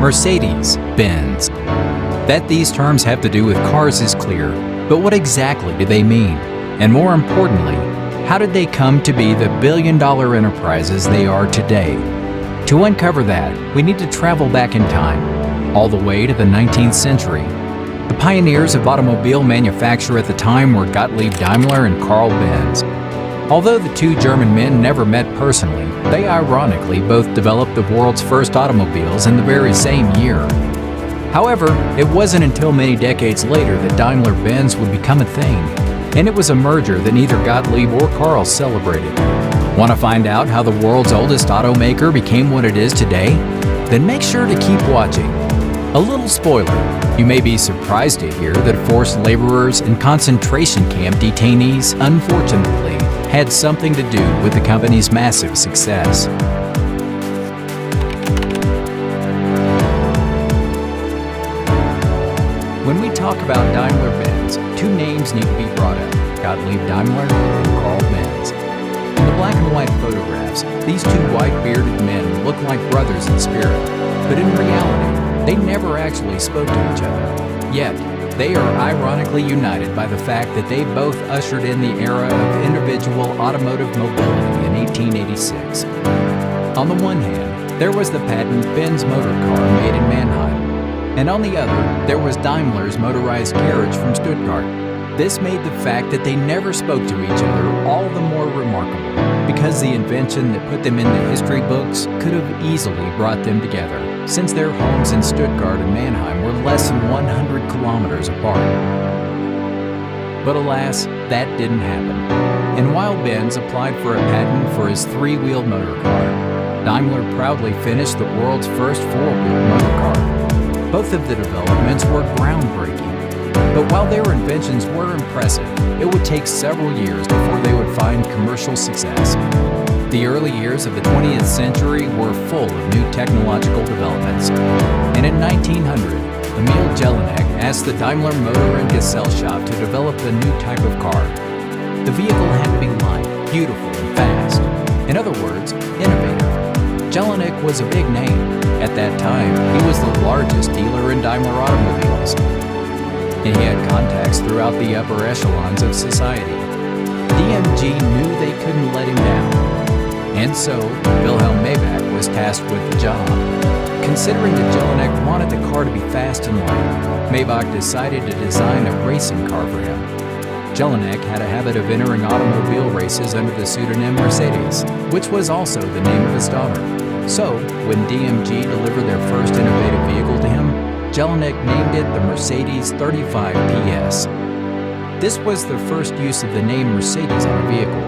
Mercedes, Benz. That these terms have to do with cars is clear, but what exactly do they mean? And more importantly, how did they come to be the billion-dollar enterprises they are today? To uncover that, we need to travel back in time, all the way to the 19th century. The pioneers of automobile manufacture at the time were Gottlieb Daimler and Carl Benz. Although the two German men never met personally, they ironically both developed the world's first automobiles in the very same year. However, it wasn't until many decades later that Daimler-Benz would become a thing, and it was a merger that neither Gottlieb or Carl celebrated. Want to find out how the world's oldest automaker became what it is today? Then make sure to keep watching. A little spoiler, you may be surprised to hear that forced laborers and concentration camp detainees, unfortunately, had something to do with the company's massive success. When we talk about Daimler-Benz, two names need to be brought up, Gottlieb Daimler and Carl Benz. In the black and white photographs, these two white-bearded men look like brothers in spirit, but in reality, they never actually spoke to each other. Yet, they are ironically united by the fact that they both ushered in the era of individual automotive mobility in 1886. On the one hand, there was the patent Benz motor car made in Mannheim, and on the other, there was Daimler's motorized carriage from Stuttgart. This made the fact that they never spoke to each other all the more remarkable, because the invention that put them in the history books could have easily brought them together, since their homes in Stuttgart and Mannheim were less than 100 kilometers apart. But alas, that didn't happen. And while Benz applied for a patent for his three-wheeled motor car, Daimler proudly finished the world's first four-wheeled motor car. Both of the developments were groundbreaking. But while their inventions were impressive, it would take several years before they would find commercial success. The early years of the 20th century were full of new technological developments. And in 1900, Emil Jelinek asked the Daimler Motor and Gesellschaft to develop a new type of car. The vehicle had to be light, beautiful, and fast. In other words, innovative. Jelinek was a big name. At that time, he was the largest dealer in Daimler automobiles, and he had contacts throughout the upper echelons of society. DMG knew they couldn't let him down, and so Wilhelm Maybach was tasked with the job. Considering that Jelinek wanted the car to be fast and light, Maybach decided to design a racing car for him. Jelinek had a habit of entering automobile races under the pseudonym Mercedes, which was also the name of his daughter. So, when DMG delivered their first innovative vehicle to him, Jelinek named it the Mercedes 35 PS. This was the first use of the name Mercedes on a vehicle.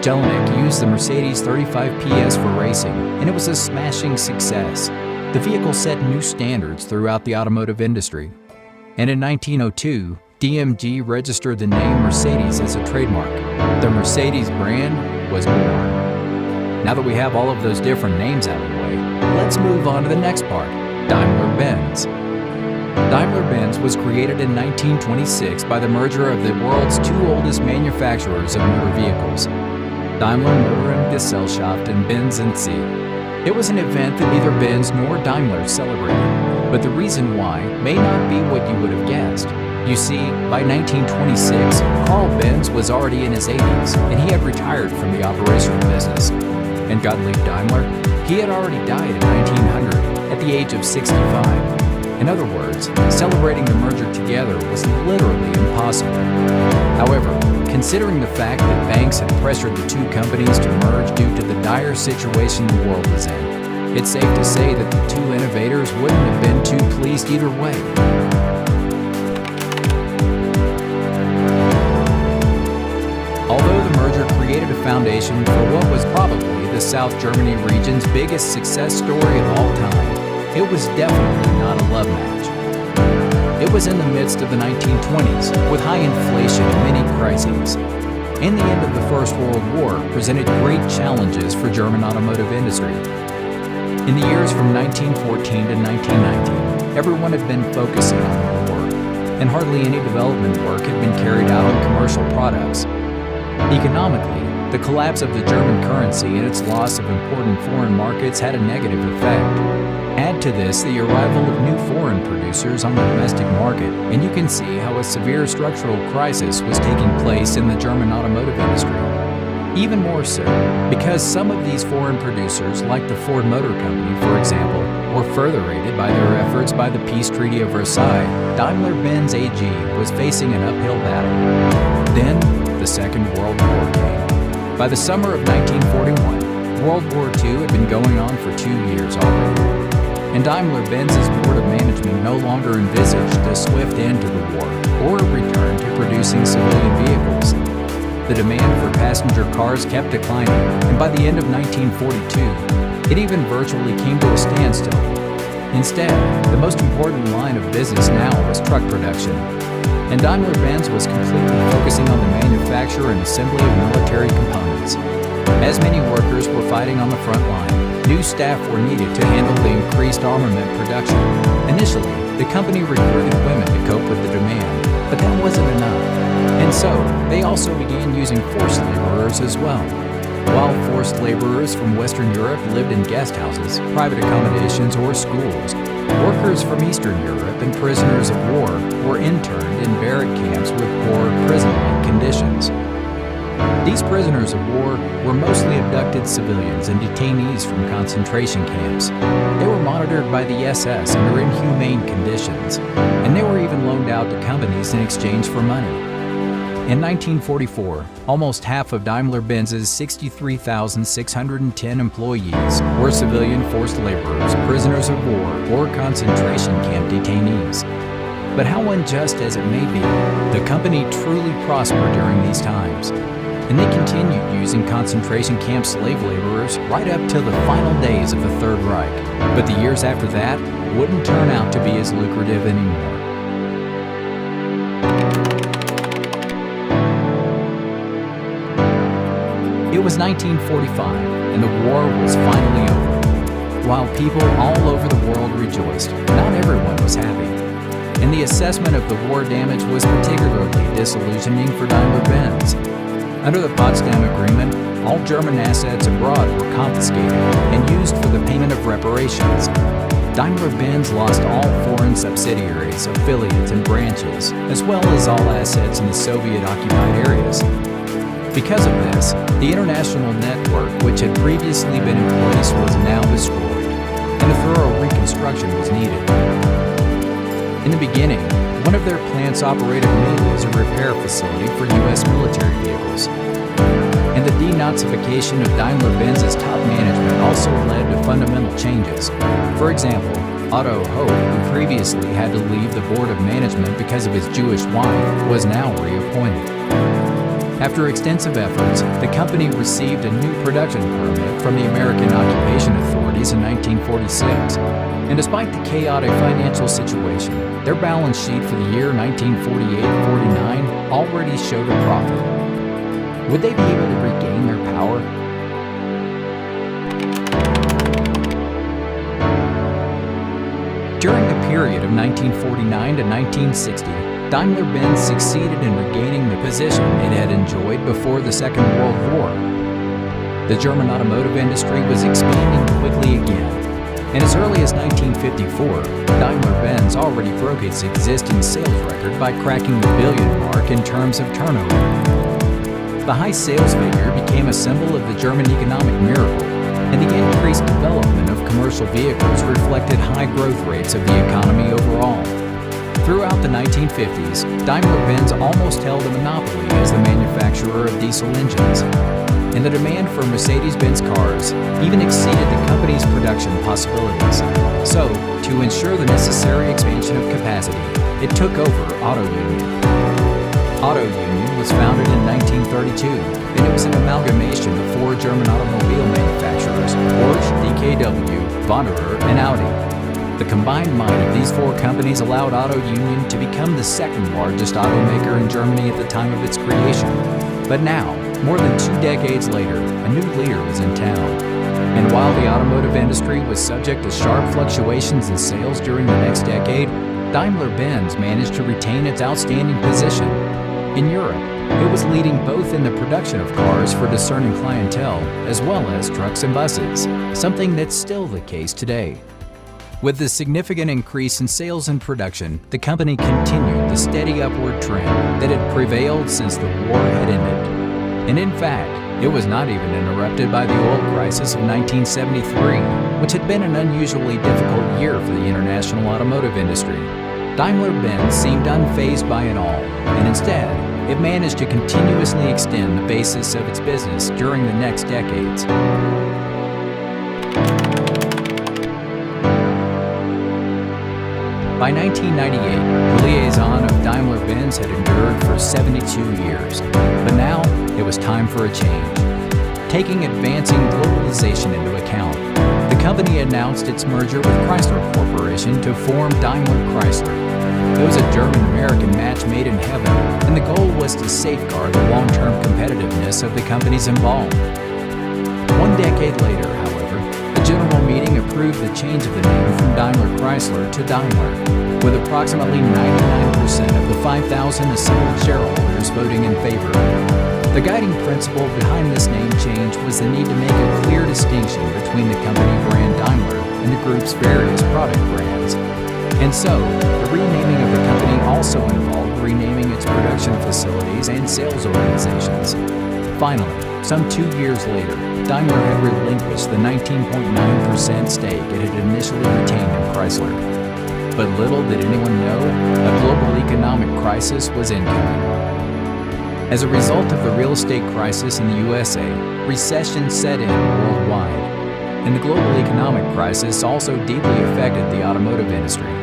Jelinek used the Mercedes 35 PS for racing, and it was a smashing success. The vehicle set new standards throughout the automotive industry. And in 1902, DMG registered the name Mercedes as a trademark. The Mercedes brand was born. Now that we have all of those different names out of the way, let's move on to the next part, Daimler-Benz. Daimler-Benz was created in 1926 by the merger of the world's two oldest manufacturers of motor vehicles, Daimler Motor and Gesellschaft and Benz & C. It was an event that neither Benz nor Daimler celebrated, but the reason why may not be what you would have guessed. You see, by 1926, Carl Benz was already in his 80s, and he had retired from the operational business. And Gottlieb Daimler, he had already died in 1900 at the age of 65. In other words, celebrating the merger together was literally impossible. However, considering the fact that banks had pressured the two companies to merge due to the dire situation the world was in, it's safe to say that the two innovators wouldn't have been too pleased either way. Although the merger created a foundation for what was probably the South Germany region's biggest success story of all time, it was definitely not a love match. It was in the midst of the 1920s, with high inflation and many crises. And the end of the First World War presented great challenges for German automotive industry. In the years from 1914 to 1919, everyone had been focusing on the war, and hardly any development work had been carried out on commercial products. Economically, the collapse of the German currency and its loss of important foreign markets had a negative effect. Add to this the arrival of new foreign producers on the domestic market, and you can see how a severe structural crisis was taking place in the German automotive industry. Even more so, because some of these foreign producers, like the Ford Motor Company, for example, were further aided by their efforts by the Peace Treaty of Versailles, Daimler-Benz AG was facing an uphill battle. Then, the Second World War came. By the summer of 1941, World War II had been going on for 2 years already, and Daimler-Benz's board of management no longer envisaged a swift end to the war or a return to producing civilian vehicles. The demand for passenger cars kept declining, and by the end of 1942, it even virtually came to a standstill. Instead, the most important line of business now was truck production, and Daimler-Benz was completely focusing on the manufacture and assembly of military components. As many workers were fighting on the front line, new staff were needed to handle the increased armament production. Initially, the company recruited women to cope with the demand, but that wasn't enough. And so, they also began using forced laborers as well. While forced laborers from Western Europe lived in guest houses, private accommodations, or schools, workers from Eastern Europe and prisoners of war were interned in barrack camps with poor prison-like conditions. These prisoners of war were mostly abducted civilians and detainees from concentration camps. They were monitored by the SS under inhumane conditions, and they were even loaned out to companies in exchange for money. In 1944, almost half of Daimler-Benz's 63,610 employees were civilian forced laborers, prisoners of war, or concentration camp detainees. But how unjust as it may be, the company truly prospered during these times, and they continued using concentration camp slave laborers right up till the final days of the Third Reich. But the years after that wouldn't turn out to be as lucrative anymore. It was 1945, and the war was finally over. While people all over the world rejoiced, not everyone was happy. And the assessment of the war damage was particularly disillusioning for Daimler-Benz. Under the Potsdam Agreement, all German assets abroad were confiscated and used for the payment of reparations. Daimler-Benz lost all foreign subsidiaries, affiliates, and branches, as well as all assets in the Soviet-occupied areas. Because of this, the international network, which had previously been in place, was now destroyed, and a thorough reconstruction was needed. In the beginning, one of their plants operated mainly as a repair facility for U.S. military vehicles. And the denazification of Daimler-Benz's top management also led to fundamental changes. For example, Otto Hope, who previously had to leave the board of management because of his Jewish wife, was now reappointed. After extensive efforts, the company received a new production permit from the American occupation authorities in 1946. And despite the chaotic financial situation, their balance sheet for the year 1948-49 already showed a profit. Would they be able to regain their power? During the period of 1949 to 1960, Daimler-Benz succeeded in regaining the position it had enjoyed before the Second World War. The German automotive industry was expanding quickly again, and as early as 1954, Daimler-Benz already broke its existing sales record by cracking the billion mark in terms of turnover. The high sales figure became a symbol of the German economic miracle, and the increased development of commercial vehicles reflected high growth rates of the economy overall. Throughout the 1950s, Daimler-Benz almost held a monopoly as the manufacturer of diesel engines, and the demand for Mercedes-Benz cars even exceeded the company's production possibilities. So, to ensure the necessary expansion of capacity, it took over Auto Union. Auto Union was founded in 1932, and it was an amalgamation of four German automobile manufacturers: Porsche, DKW, Wanderer, and Audi. The combined might of these four companies allowed Auto Union to become the second largest automaker in Germany at the time of its creation. But now, more than 2 decades later, a new leader was in town. And while the automotive industry was subject to sharp fluctuations in sales during the next decade, Daimler-Benz managed to retain its outstanding position. In Europe, it was leading both in the production of cars for discerning clientele as well as trucks and buses, something that's still the case today. With the significant increase in sales and production, the company continued the steady upward trend that had prevailed since the war had ended. And in fact, it was not even interrupted by the oil crisis of 1973, which had been an unusually difficult year for the international automotive industry. Daimler-Benz seemed unfazed by it all, and instead, it managed to continuously extend the basis of its business during the next decades. By 1998, the liaison of Daimler-Benz had endured for 72 years, but now it was time for a change. Taking advancing globalization into account, the company announced its merger with Chrysler Corporation to form Daimler-Chrysler. It was a German-American match made in heaven, and the goal was to safeguard the long-term competitiveness of the companies involved. 1 decade later, however, the general meeting approved the change of the name from Daimler-Chrysler to Daimler, with approximately 99% of the 5,000 assembled shareholders voting in favor. The guiding principle behind this name change was the need to make a clear distinction between the company brand Daimler and the group's various product brands. And so, the renaming of the company also involved renaming its production facilities and sales organizations. Finally, some 2 years later, Daimler had relinquished the 19.9% stake it had initially retained in Chrysler. But little did anyone know, a global economic crisis was incoming. As a result of the real estate crisis in the USA, recession set in worldwide, and the global economic crisis also deeply affected the automotive industry.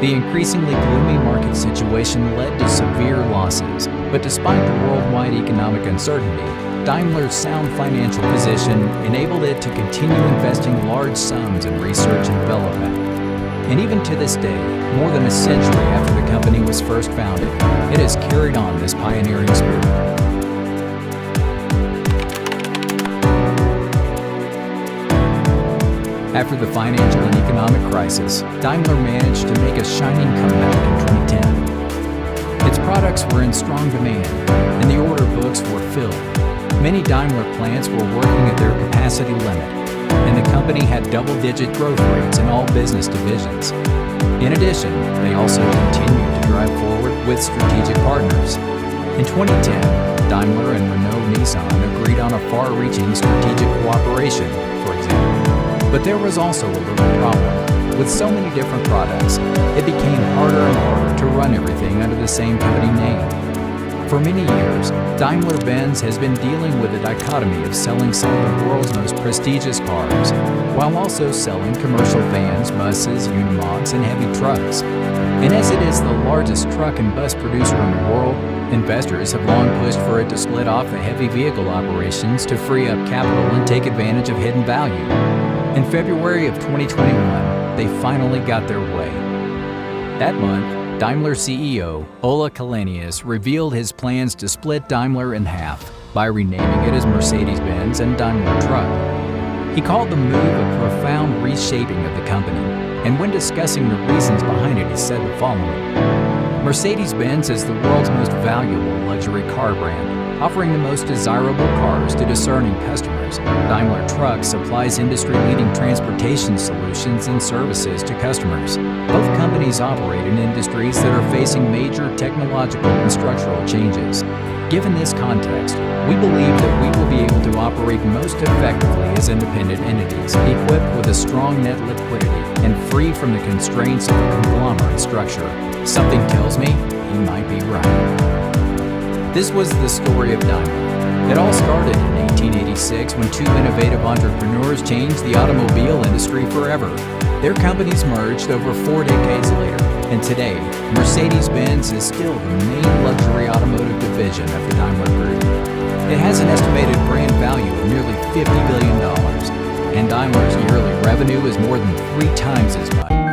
The increasingly gloomy market situation led to severe losses, but despite the worldwide economic uncertainty, Daimler's sound financial position enabled it to continue investing large sums in research and development. And even to this day, more than a century after the company was first founded, it has carried on this pioneering spirit. After the financial and economic crisis, Daimler managed to make a shining comeback in 2010. Its products were in strong demand, and the order books were filled. Many Daimler plants were working at their capacity limit, and the company had double-digit growth rates in all business divisions. In addition, they also continued to drive forward with strategic partners. In 2010, Daimler and Renault-Nissan agreed on a far-reaching strategic cooperation, for example. But there was also a little problem. With so many different products, it became harder and harder to run everything under the same company name. For many years, Daimler-Benz has been dealing with the dichotomy of selling some of the world's most prestigious cars, while also selling commercial vans, buses, unimogs, and heavy trucks. And as it is the largest truck and bus producer in the world, investors have long pushed for it to split off the heavy vehicle operations to free up capital and take advantage of hidden value. In February of 2021, they finally got their way. That month, Daimler CEO Ola Källenius revealed his plans to split Daimler in half by renaming it as Mercedes-Benz and Daimler Truck. He called the move a profound reshaping of the company, and when discussing the reasons behind it, he said the following: Mercedes-Benz is the world's most valuable luxury car brand, offering the most desirable cars to discerning customers. Daimler Truck supplies industry-leading transportation solutions and services to customers. Both companies operate in industries that are facing major technological and structural changes. Given this context, we believe that we will be able to operate most effectively as independent entities, equipped with a strong net liquidity and free from the constraints of a conglomerate structure. Something tells me he might be right. This was the story of Daimler. It all started in 1886 when two innovative entrepreneurs changed the automobile industry forever. Their companies merged over 4 decades later, and today, Mercedes-Benz is still the main luxury automotive division of the Daimler Group. It has an estimated brand value of nearly $50 billion, and Daimler's yearly revenue is more than 3 times as much.